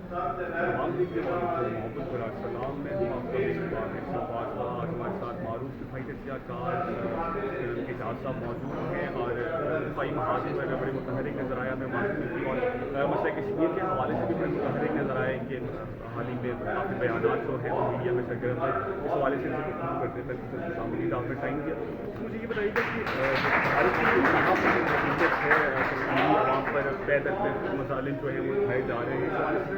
تمام دن کے بعد محبت برا سلام میں ہوں آپ کا مصباح صفات آج ہمارے ساتھ معروف دفاعی تجزیہ کار اعجاز صاحب موجود ہیں اور دفاعی محاذ میں بڑے متحرک نظر آیا میں معلوم تھی اور مسئلہ کشمیر کے حوالے سے بھی بڑے متحرک نظر آئے کہ حال ہی میں کافی بیانات جو ہیں وہ میڈیا میں سرگرم ہے اس حوالے سے گفتگو کرتے تک شامل آپ نے ٹائم دیا مجھے یہ بتائیے گا کہ بھارت کی یہاں پر جو حکومت ہے کشمیری عوام پر پیدل پہ مسائل جو ہیں وہ اٹھائے جا رہے ہیں اس حوالے سے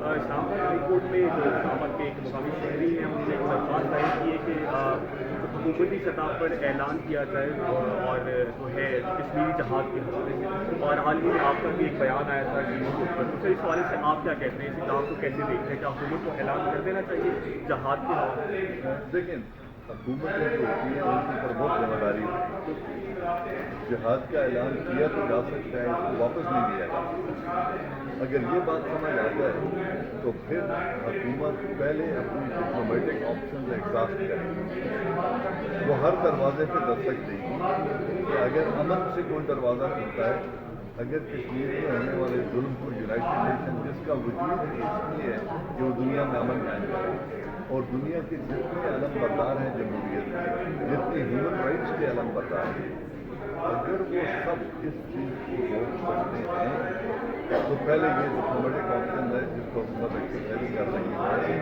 اسلام آباد ہائی کورٹ میں جو اسلام آباد کے ایک مقامی شہری ہیں انہوں نے درخواست دائر کی ہے کہ حکومتی سطح پر اعلان کیا جائے اور جو ہے کشمیری جہاد کے حوالے سے اور حال ہی میں آپ کا بھی ایک بیان آیا تھا ٹی وی پر تو اس حوالے سے آپ کیا کہتے ہیں اس اقدام کو کیسے دیکھتے ہیں کیا حکومت کو اعلان کر دینا چاہیے جہاد کے حوالے سے؟ دیکھیں حکومتیں جو ہوتی ہیں ان کے اوپر بہت ذمہ داری ہوتی ہے. جہاد کا اعلان کیا تو جا سکتا ہے اس کو واپس نہیں لیا جا سکتا. اگر یہ بات سمجھ آ جائے تو پھر حکومت پہلے اپنی ڈپلومیٹک آپشن ایگزاسٹ کرے گی. وہ ہر دروازے پہ دستک دے گی کہ اگر امن سے کوئی دروازہ کھلتا ہے اگر کشمیر میں ہونے والے ظلم کو یونائٹڈ نیشن جس کا وجود ہی اس لیے ہے کہ وہ دنیا میں امن قائم کرے اور دنیا کے جتنے علم بردار ہیں جمہوریت کے جتنے ہیومن رائٹس کے علم بردار ہیں اگر وہ سب اس چیز کو روک سکتے ہیں تو پہلے یہ ڈپلومیٹک آپشن ہے جس کو حکومت ایکسرسائز کر رہی ہے.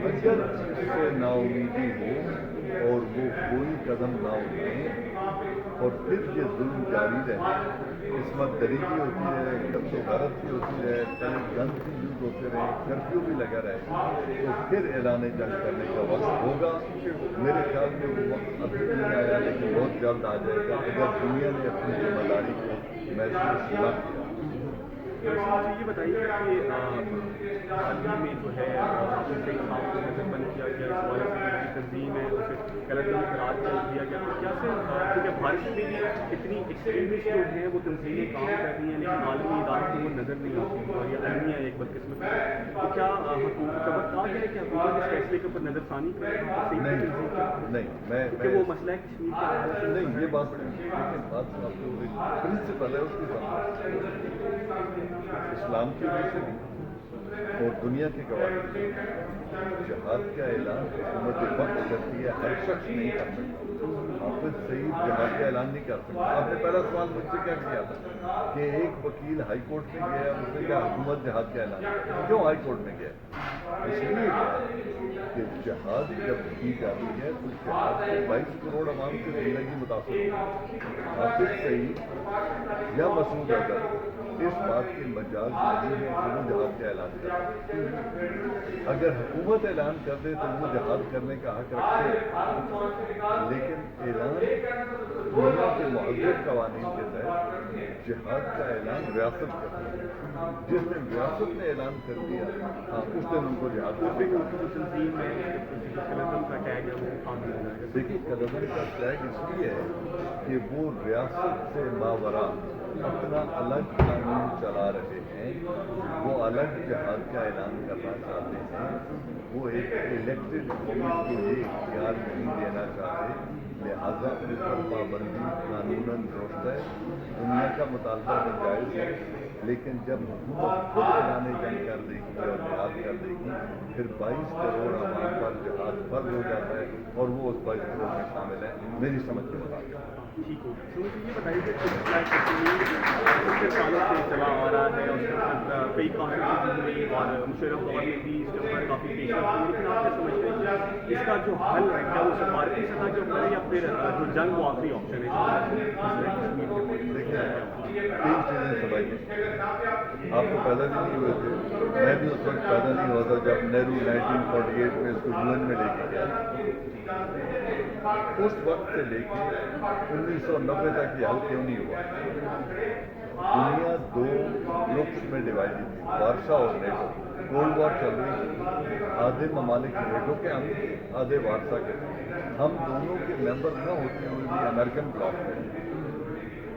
اگر اس سے نا امیدی ہو اور وہ کوئی قدم نہ اٹھائیں اور پھر یہ ظلم جاری رہے قسمت دری کی ہوتی ہے قبض و غارت کی ہوتی ہے گن بھی یوز ہوتے رہے کرفیو بھی لگا رہے تو پھر اعلان جنگ کرنے کا وقت ہوگا. میرے خیال میں وہ وقت ابھی نہیں آیا لیکن بہت جلد آ جائے گا اگر دنیا نے اپنی ذمہ داری کو محسوس نہ کیا. مجھے یہ بتائیے کہ حال ہی میں جو ہے سے خاص کو نظر بند کیا گیا اس حوالے سے تنظیم ہے اسے غلط قرار دیا گیا تو کیا سے کیونکہ بھارت میں بھی اتنی ایکسٹریمسٹ جو ہیں وہ تنظیمیں کام کر رہی ہیں لیکن عالمی اداروں کو وہ نظر نہیں آتی اور یہ المیہ ایک بدقسمت ہے تو کیا حکومت توقع ہے کہ حکومت اس فیصلے کے اوپر نظر ثانی کرے کیونکہ وہ مسئلہ ہے کشمیر کا نہیں یہ بات لیکن بات پرنسپل ہے اس کی اسلام کی وجہ سے بھی اور دنیا کے قوانین جہاد کا اعلان حکومت وقت کرتی ہے ہر شخص نہیں کر سکتا. حافظ سعید جہاد کا اعلان نہیں کر سکتا. آپ نے پہلا سوال مجھ سے کیا کیا تھا کہ ایک وکیل ہائی کورٹ میں گیا اس نے کہا حکومت جہاد کا اعلان کیوں ہائی کورٹ میں گیا اس لیے کہ جہاد جب کی جاتی ہے تو جہاد سے 22 کروڑ عوام کی زندگی متاثر ہوتی ہے. حافظ سعید یا مسعود اظہر اس بات کے مجاز نہیں ہے کہ وہ جہاد کا اعلان کرے. اگر حکومت اعلان کر دے تو وہ جہاد کرنے کا حق رکھتے ہیں لیکن اعلان دنیا کے معذب قوانین کے تحت جہاد کا اعلان ریاست کرتی ہے. جس دن ریاست نے اعلان کر دیا اس دن ان کو جہاد تنظیم میں قلم کا ٹیگ ہے وہ قانون ہے. دیکھیے قلم کا ٹیگ اس لیے ہے کہ وہ ریاست سے ماورا اپنا الگ قانون چلا رہے ہیں. وہ الگ جہاد کا اعلان کرنا چاہتے ہیں. وہ ایک الیکٹڈ قوم کو یہ اختیار نہیں دینا چاہتے لہذا اس پر پابندی قانوناً درست ہے. دنیا کا مطالبہ ناجائز ہے لیکن جب حکومت خود اعلان جنگ کر دے گی اور جہاد کر دے گی پھر 22 کروڑ عوام پر جہاد فرض ہو جاتا ہے اور وہ اس 22 کروڑ میں شامل ہے میری سمجھ کے مطابق. ٹھیک ہو تو مجھے یہ بتائیے کہ کشمیر کچھ سالوں سے چلا آ رہا ہے اور کئی کانفرنسز ہوئی اور مشرف دور میں بھی اس کے اوپر کافی پیش رفت ہوئی لیکن آپ کیا سمجھتے ہیں کہ اس کا جو حل ہے کیا وہ سفارتی سطح کے اوپر ہے یا پھر جو جنگ وہ آخری آپشن ہے؟ دیکھیے 3 چیزیں سمجھیں. آپ تو پیدا بھی نہیں ہوئے تھے میں بھی اس وقت پیدا نہیں ہوا تھا جب نہرو 1948 میں اس کو UN میں لے کے گیا. اس وقت سے لے کے 1990 تک یہ حل کیوں نہیں ہوا؟ دنیا 2 گروپس میں ڈیوائڈ تھی وارسا اور نیٹو. کولڈ وار چل رہی تھی. آدھے ممالک نیٹو کے ہم آدھے وارسا کے. ہم دونوں کے ممبر نہ ہوتے ہوئے بھی امریکن بلاک میں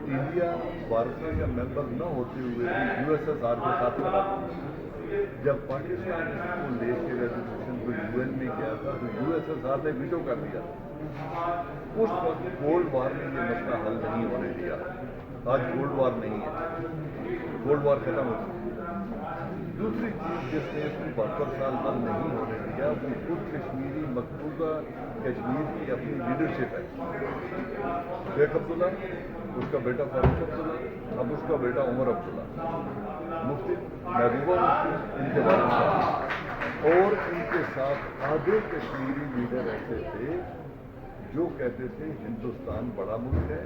انڈیا وارسا کا ممبر نہ ہوتے ہوئے بھی USSR کے ساتھ کھڑا تھا. جب پاکستان اس کو لے کے ریزولوشن کو UN میں کیا تھا تو USSR نے ویٹو کر دیا. اس وقت کولڈ وار نے یہ مسئلہ حل نہیں ہونے دیا. آج کولڈ وار نہیں ہے. کولڈ وار ختم ہو چکی. दूसरी चीज़ जिसने इसको 72 साल हल नहीं होने दिया वो खुद कश्मीरी मकबूजा कश्मीर की अपनी लीडरशिप है। शेख अब्दुल्ला, उसका बेटा फारूक अब्दुल्ला, अब उसका बेटा उमर अब्दुल्ला, मुफ्ती महबूबा मुफ्ती इनके वालिद साहब, और इनके साथ आधे कश्मीरी लीडर ऐसे थे जो कहते थे हिंदुस्तान बड़ा मुल्क है,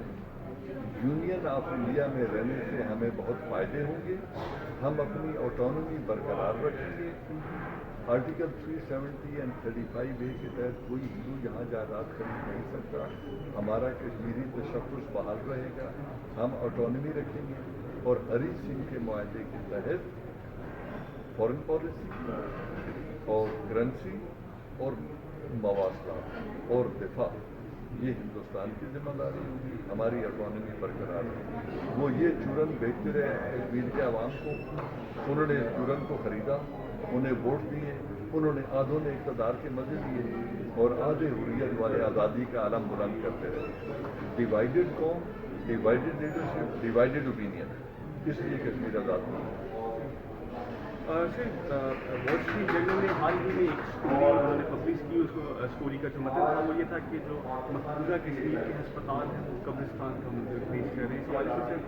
यूनियन ऑफ इंडिया में रहने से हमें बहुत फ़ायदे होंगे, हम अपनी ऑटोनॉमी बरकरार रखेंगे। आर्टिकल 370 एंड 35A के तहत कोई हिंदू यहाँ जायदाद खरीद नहीं सकता, हमारा कश्मीरी तशख़्ख़ुस बहाल रहेगा, हम ऑटोनॉमी रखेंगे। और हरी सिंह के मुआहदे के तहत फॉरेन पॉलिसी और करेंसी और मवासलात और दिफा ये हिंदुस्तान की जिम्मेदारी होगी, हमारी ऑटोनॉमी बरकरार होगी। वो ये चूरन बेचते रहे कश्मीर के आवाम को, उन्होंने इस चूरन को खरीदा, उन्हें वोट दिए, उन्होंने आधों ने इक़्तिदार के मज़े दिए और आधे हुर्रियत वाले आज़ादी का आलम बुलंद करते रहे। डिवाइडेड कौम, डिवाइडेड लीडरशिप, डिवाइडेड ओपिनियन, इसलिए कश्मीर आज़ाद हुआ। सर वॉल स्ट्रीट जर्नल ने हाल ही में एक स्टोरी उन्होंने पब्लिश की, उसको स्टोरी का जो मतलब था वो ये था कि जो मकबूजा कश्मीर के अस्पताल हैं वो कब्रिस्तान का मंजर पेश कर रहे हैं। इस हवाले से सर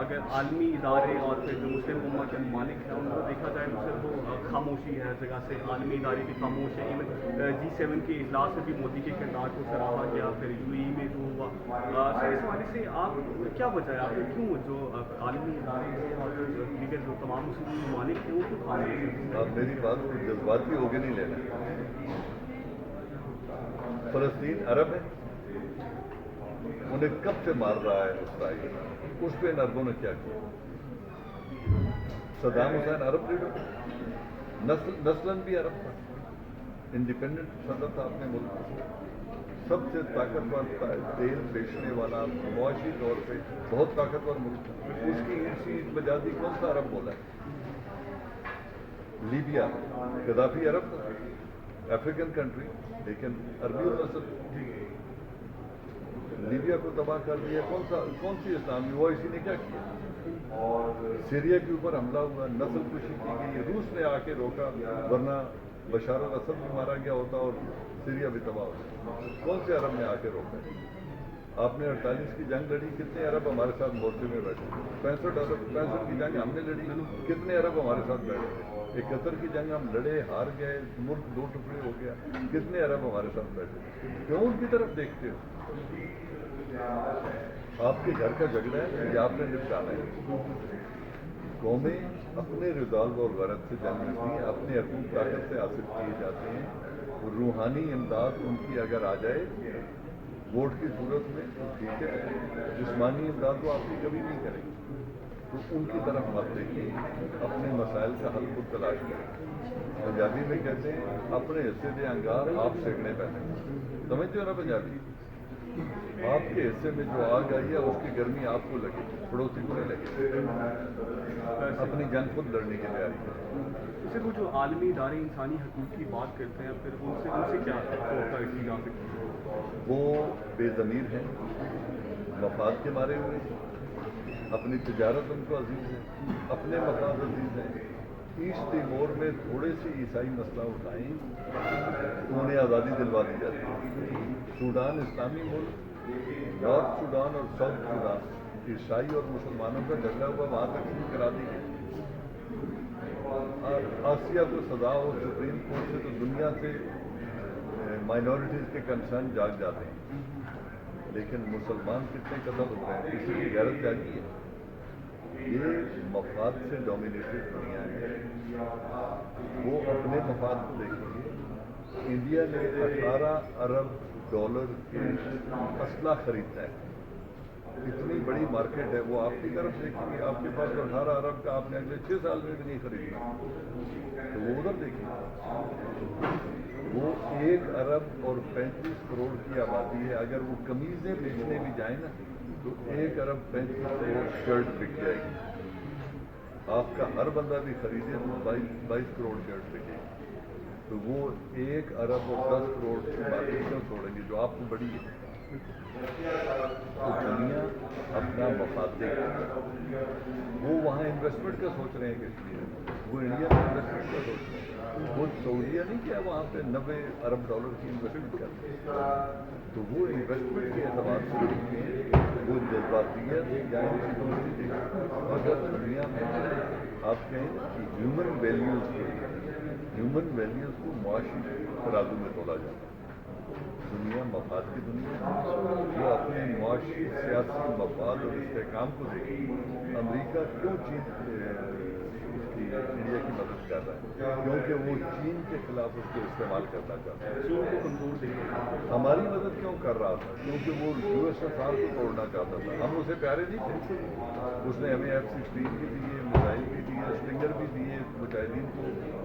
अगर आलमी इदारे और फिर जो मुस्लिम उम्मा के मालिक हैं उनको देखा जाए तो सर वो खामोशी है जगह से, आलमी इदारे भी खामोश है। इवन G7 के इजलास में भी मोदी के किरदार को सराहा गया, फिर UAE में जो हुआ। सर इस हवाले से आप क्या वजह है, आपको क्यों जो आलमी इदारे हैं और दीगर जो तमाम मुस्लिम मालिक हैं वो क्यों खामोश हैं? आप मेरी बात को जज्बाती होकर नहीं लेना। फलस्तीन अरब है, उन्हें कब से मार रहा है इसराइल, उस पर इन अरबों ने क्या किया? सद्दाम हुसैन अरब लीडर, नस्लन भी अरब था, इंडिपेंडेंट सदर था अपने मुल्क में, सबसे ताकतवर तेल बेचने वाला, मुआशी तौर पे बहुत ताकतवर मुल्क था, उसकी ईट बजा दी, कौन सा अरब बोला है? लीबिया, गद्दाफी अरब था, अफ्रीकन कंट्री, लेकिन अरबी नस्ल थी। लीबिया को तबाह कर दिया, कौन सी इस्लामी वो, इसी ने क्या किया? सीरिया के ऊपर हमला हुआ, नस्ल कुशी की गई, रूस ने आके रोका, वरना बशार अल असद भी मारा गया होता और सीरिया भी तबाह होता। कौन से अरब ने आके रोका? आपने 48 की जंग लड़ी, कितने अरब हमारे साथ मोर्चे में बैठे? 65 की जंग हमने लड़ी, कितने अरब हमारे साथ बैठे? 71 की जंग हम लड़े, हार गए, मुल्क 2 टुकड़े हो गया, कितने अरब हमारे साथ बैठे? क्यों उनकी तरफ देखते हो? आपके घर का झगड़ा है या आपने निपटाना है? कौमें अपने रिजॉल्व और गरज से जंग नहीं, अपने हकूक ताकत से हासिल किए जाते हैं। रूहानी इमदाद उनकी अगर आ जाए वोट की सूरत में तो ठीक है, जिस्मानी इमदाद तो आपकी कभी नहीं करेगी, तो उनकी तरफ मत देखिए, अपने मसाइल का हल खुद तलाश करें। पंजाबी में कहते हैं अपने हिस्से दे अंगार आप सेकने पहले, समझते हो ना पंजाबी? आपके हिस्से में जो आग आई है उसकी गर्मी आपको लगे, पड़ोसी को नहीं लगे। अपनी जंग खुद लड़ने की तैयारी करें। सर वो जो आलमी इदारे इंसानी हकूक़ की बात करते हैं, फिर उनसे क्या होता है जा सकती है? वो बेज़मीर हैं, मफाद के मारे हुए, अपनी तिजारत उनको अजीज़ है, अपने मफाद अजीज़ हैं। ईस्ट तिमोर में थोड़े से ईसाई मसला उठाएं तो उन्हें आज़ादी दिलवा दी जाती है। सूडान इस्लामी मुल्क, नॉर्थ सूडान और साउथ सूडान, ईसाई और मुसलमानों का झगड़ा हुआ, वहाँ तक शुरू करा दी गई। आसिया को सजा हो सुप्रीम कोर्ट से तो दुनिया से माइनॉरिटीज़ के कंसर्न जाग जाते हैं, लेकिन मुसलमान कितने कत्ल हो रहे हैं, किसी की गैरत जागी है? ये मफाद से डोमिनेटेड दुनिया है, वो अपने मफाद को देखेंगे। इंडिया ने 18 अरब डॉलर के असला खरीदना है, इतनी बड़ी मार्केट है, वो आपकी तरफ देखेंगे, आपके पास 18 अरब का आपने अगले 6 साल में भी नहीं खरीदा, तो वो उधर देखेंगे। वो 1 अरब और 35 करोड़ की आबादी है, अगर वो कमीज़ें बेचने भी जाए ना तो 1 अरब 35 करोड़ शर्ट बिक जाएगी। आपका हर बंदा भी खरीदे तो 22 करोड़ शर्ट बिकेगी, तो वो 1 अरब और 10 करोड़ की मार्केट क्यों छोड़ेंगे जो आपको बड़ी है? तो दुनिया अपना मफाद देखेगी। वो वहाँ इन्वेस्टमेंट का सोच रहे हैं कश्मीर में, वो इंडिया में इन्वेस्टमेंट का सोच रहे हैं। वो सऊदीया नहीं क्या वहाँ पे 90 अरब डॉलर की इन्वेस्टमेंट करते हैं। तो वो इन्वेस्टमेंट के एतबार से वो जज्बातियत या इनकी देखिए, अगर दुनिया में आप कहें कि ह्यूमन वैल्यूज़ को मुआशी तराजू में तोला जाता है। दुनिया मफाद की दुनिया है, वो अपने मुआशी सियासी मफाद और इस्तेहकाम को देखेगी। अमेरिका क्यों इंडिया की मदद कर रहा है? क्योंकि वो चीन के खिलाफ उसको इस्तेमाल करना चाहता है। चीन को कमजोर देखिए। हमारी मदद क्यों कर रहा था? क्योंकि वो USSR को तोड़ना चाहता था। हम उसे प्यारे नहीं थे। उसने हमें F-16 भी दिए, मिसाइल भी दिए, स्टिंगर भी दिए, मुजाहिदीन को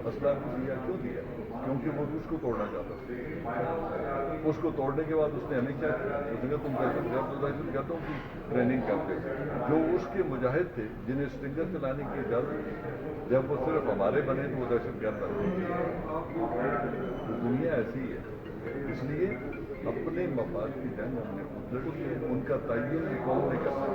असला भी दिया। क्यों दिया? क्योंकि वो रूस को तोड़ना चाहता था। उसको तोड़ने के बाद उसने हमें क्या किया? उसने कहा तुम दहशतगर्दों की ट्रेनिंग करते हो। जो उसके मुजाहिद थे जिन्हें स्टिंगर चलाने की इजाज़त थी, जब वो सिर्फ हमारे बने तो वो दहशतगर्द बने। तो दुनिया ऐसी है। इसलिए अपने मफाद की जंग हमने लड़ी है, उनका तयन भी कौन नहीं कर सकता।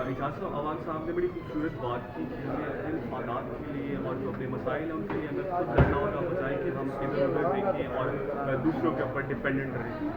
इजाज़ अवान साहब ने बड़ी खूबसूरत बात की कि हमें अपने मफादात के लिए और जो अपने मसाइल हैं उनके लिए हमें खुद लड़ना होगा, बजाय कि हम इधर उधर देखें और दूसरों के ऊपर डिपेंडेंट रहें।